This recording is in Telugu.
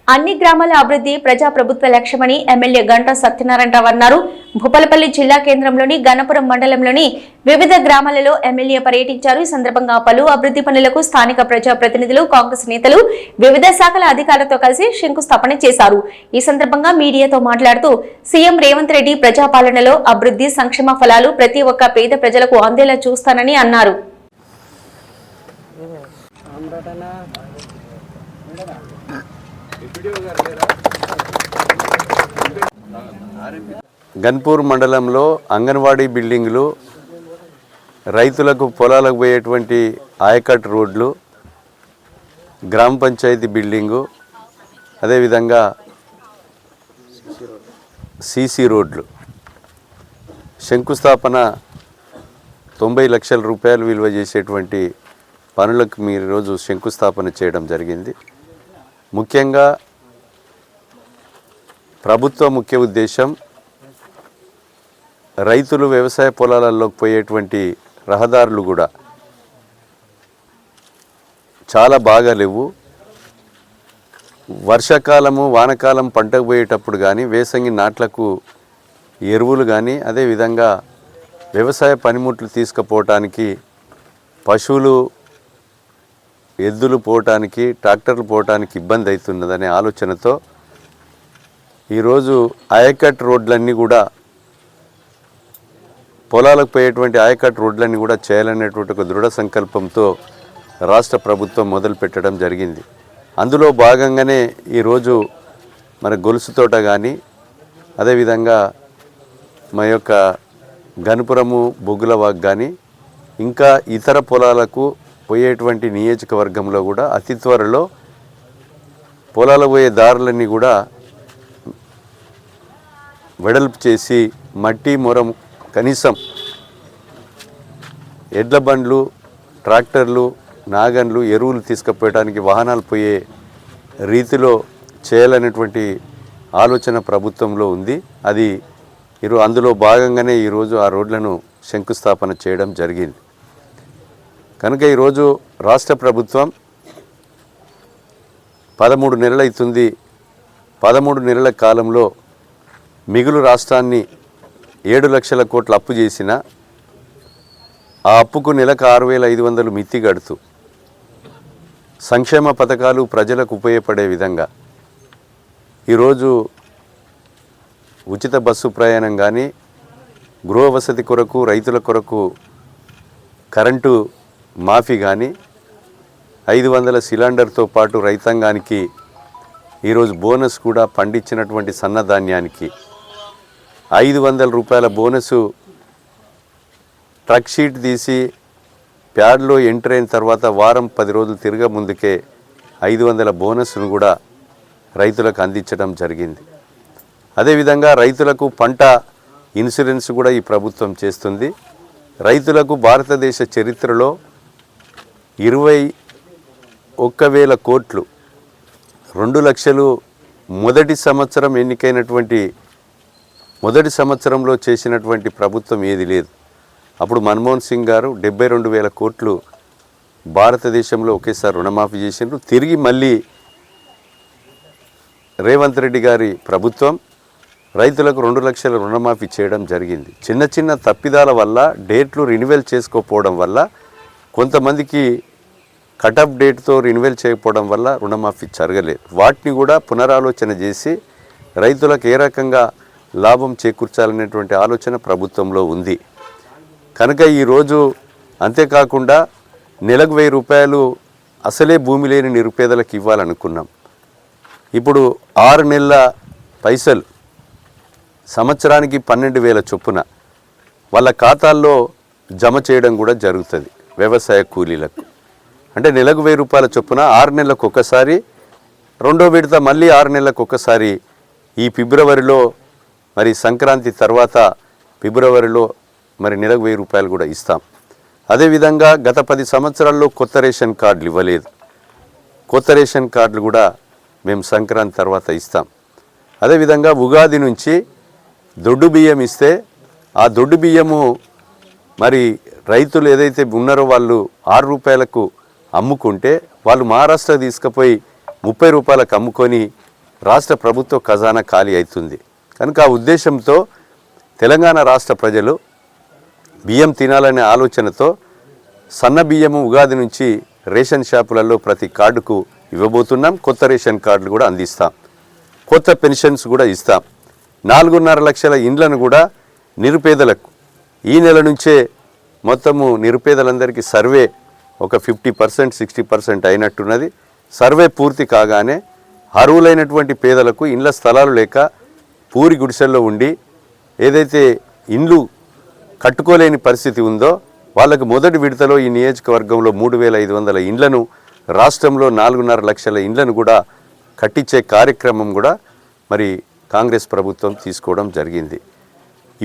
అన్ని గ్రామాల అభివృద్ధి ప్రజాప్రభుత్వ లక్ష్యమని ఎమ్మెల్యే గంటా సత్యనారాయణరావు అన్నారు. భూపాలపల్లి జిల్లా కేంద్రంలోని గణపురం మండలంలోని వివిధ గ్రామాలలో ఎమ్మెల్యే పర్యటించారు. ఈ సందర్భంగా పలు అభివృద్ధి పనులకు స్థానిక ప్రజాప్రతినిధులు, కాంగ్రెస్ నేతలు వివిధ శాఖల అధికారులతో కలిసి శంకుస్థాపన చేశారు. ఈ సందర్భంగా మీడియాతో మాట్లాడుతూ సీఎం రేవంత్ రెడ్డి ప్రజాపాలనలో అభివృద్ధి, సంక్షేమ ఫలాలు ప్రతి ఒక్క పేద ప్రజలకు అందేలా చూస్తానని అన్నారు. గన్పూర్ మండలంలో అంగన్వాడీ బిల్డింగ్లు, రైతులకు పొలాలకు పోయేటువంటి ఆయకట్ రోడ్లు, గ్రామ పంచాయతీ బిల్డింగు, అదేవిధంగా సీసీ రోడ్లు శంకుస్థాపన 90 లక్షల రూపాయలు విలువ చేసేటువంటి పనులకు మీరు ఈరోజు శంకుస్థాపన చేయడం జరిగింది. ముఖ్యంగా ప్రభుత్వ ముఖ్య ఉద్దేశం రైతులు వ్యవసాయ పొలాలలోకి పోయేటువంటి రహదారులు కూడా చాలా బాగా లేవు. వర్షాకాలము, వానకాలం పంటకు పోయేటప్పుడు కానీ, వేసంగి నాట్లకు ఎరువులు కానీ, అదేవిధంగా వ్యవసాయ పనిముట్లు తీసుకుపోవటానికి పశువులు, ఎద్దులు పోవటానికి, ట్రాక్టర్లు పోవటానికి ఇబ్బంది అవుతున్నదనే ఆలోచనతో ఈరోజు ఆయకట్ రోడ్లన్నీ కూడా, పొలాలకు పోయేటువంటి ఆయకట్ రోడ్లన్నీ కూడా చేయాలనేటువంటి ఒక దృఢ సంకల్పంతో రాష్ట్ర ప్రభుత్వం మొదలు పెట్టడం జరిగింది. అందులో భాగంగానే ఈరోజు మన గొలుసు తోట కానీ, అదేవిధంగా మా యొక్క గణపురము, బొగ్గులవాగ్ కానీ, ఇంకా ఇతర పొలాలకు పోయేటువంటి నియోజకవర్గంలో కూడా అతి త్వరలో పొలాలకు పోయే దారులన్నీ కూడా వెడల్పు చేసి మట్టి, మొరం, కనీసం ఎడ్ల బండ్లు, ట్రాక్టర్లు, నాగన్లు, ఎరువులు తీసుకుపోయడానికి వాహనాలు పోయే రీతిలో చేయాలనేటువంటి ఆలోచన ప్రభుత్వంలో ఉంది. అది అందులో భాగంగానే ఈరోజు ఆ రోడ్లను శంకుస్థాపన చేయడం జరిగింది. కనుక ఈరోజు రాష్ట్ర ప్రభుత్వం 13 నెలలు అవుతుంది. 13 నెలల కాలంలో మిగులు రాష్ట్రాన్ని 7 లక్షల కోట్ల అప్పు చేసిన, ఆ అప్పుకు నెలకు 6,500 మిత్తి గడుతూ సంక్షేమ పథకాలు ప్రజలకు ఉపయోగపడే విధంగా ఈరోజు ఉచిత బస్సు ప్రయాణం కానీ, గృహ వసతి కొరకు, రైతుల కొరకు కరెంటు మాఫీ కానీ, 500 సిలిండర్తో పాటు రైతాంగానికి ఈరోజు బోనస్ కూడా, పండించినటువంటి సన్నధాన్యానికి 500 రూపాయల బోనసు, ట్రక్ షీట్ తీసి ప్యాడ్లో ఎంటర్ అయిన తర్వాత వారం 10 రోజులు తిరగ ముందుకే 500 బోనస్ను కూడా రైతులకు అందించడం జరిగింది. అదేవిధంగా రైతులకు పంట ఇన్సూరెన్స్ కూడా ఈ ప్రభుత్వం చేస్తుంది. రైతులకు భారతదేశ చరిత్రలో 21,000 కోట్లు, 2 లక్షలు మొదటి సంవత్సరం ఎన్నికైనటువంటి మొదటి సంవత్సరంలో చేసినటువంటి ప్రభుత్వం ఏది లేదు. అప్పుడు మన్మోహన్ సింగ్ గారు 72,000 కోట్లు భారతదేశంలో ఒకేసారి రుణమాఫీ చేసిండ్రు. తిరిగి మళ్ళీ రేవంత్ రెడ్డి గారి ప్రభుత్వం రైతులకు 2 లక్షల రుణమాఫీ చేయడం జరిగింది. చిన్న చిన్న తప్పిదాల వల్ల, డేట్లు రినివల్ చేసుకోకపోవడం వల్ల, కొంతమందికి కటప్ డేట్తో రినివల్ చేయకపోవడం వల్ల రుణమాఫీ జరగలేదు. వాటిని కూడా పునరాలోచన చేసి రైతులకు ఏ రకంగా లాభం చేకూర్చాలనేటువంటి ఆలోచన ప్రభుత్వంలో ఉంది. కనుక ఈరోజు అంతేకాకుండా నెలకు 1000 రూపాయలు అసలే భూమి లేని నిరుపేదలకు ఇవ్వాలనుకున్నాం. ఇప్పుడు 6 నెలల పైసలు సంవత్సరానికి 12,000 చొప్పున వాళ్ళ ఖాతాల్లో జమ చేయడం కూడా జరుగుతుంది వ్యవసాయ కూలీలకు. అంటే నెలకు 1000 రూపాయల చొప్పున 6 నెలలకు ఒకసారి, రెండో విడత మళ్ళీ 6 నెలలకు ఒకసారి ఈ ఫిబ్రవరిలో, మరి సంక్రాంతి తర్వాత ఫిబ్రవరిలో మరి నెలకు 1000 రూపాయలు కూడా ఇస్తాం. అదేవిధంగా గత 10 సంవత్సరాల్లో కొత్త రేషన్ కార్డులు ఇవ్వలేదు. కొత్త రేషన్ కార్డులు కూడా మేము సంక్రాంతి తర్వాత ఇస్తాం. అదేవిధంగా ఉగాది నుంచి దొడ్డు బియ్యం ఇస్తే ఆ దొడ్డు బియ్యము మరి రైతులు ఏదైతే ఉన్నారో వాళ్ళు 6 రూపాయలకు అమ్ముకుంటే వాళ్ళు మహారాష్ట్ర తీసుకుపోయి 30 రూపాయలకు అమ్ముకొని రాష్ట్ర ప్రభుత్వ ఖజానా ఖాళీ అవుతుంది. కనుక ఆ ఉద్దేశంతో తెలంగాణ రాష్ట్ర ప్రజలు బియ్యం తినాలనే ఆలోచనతో సన్న బియ్యము ఉగాది నుంచి రేషన్ షాపులలో ప్రతి కార్డుకు ఇవ్వబోతున్నాం. కొత్త రేషన్ కార్డులు కూడా అందిస్తాం. కొత్త పెన్షన్స్ కూడా ఇస్తాం. 4.5 లక్షల ఇండ్లను కూడా నిరుపేదలకు ఈ నెల నుంచే మొత్తము నిరుపేదలందరికీ సర్వే ఒక 50% 60% అయినట్టున్నది. సర్వే పూర్తి కాగానే అర్హులైనటువంటి పేదలకు ఇండ్ల స్థలాలు లేక పూరి గుడిసెల్లో ఉండి ఏదైతే ఇండ్లు కట్టుకోలేని పరిస్థితి ఉందో వాళ్ళకు మొదటి విడతలో ఈ నియోజకవర్గంలో 3,500 ఇండ్లను, రాష్ట్రంలో 4.5 లక్షల ఇండ్లను కూడా కట్టించే కార్యక్రమం కూడా మరి కాంగ్రెస్ ప్రభుత్వం తీసుకోవడం జరిగింది.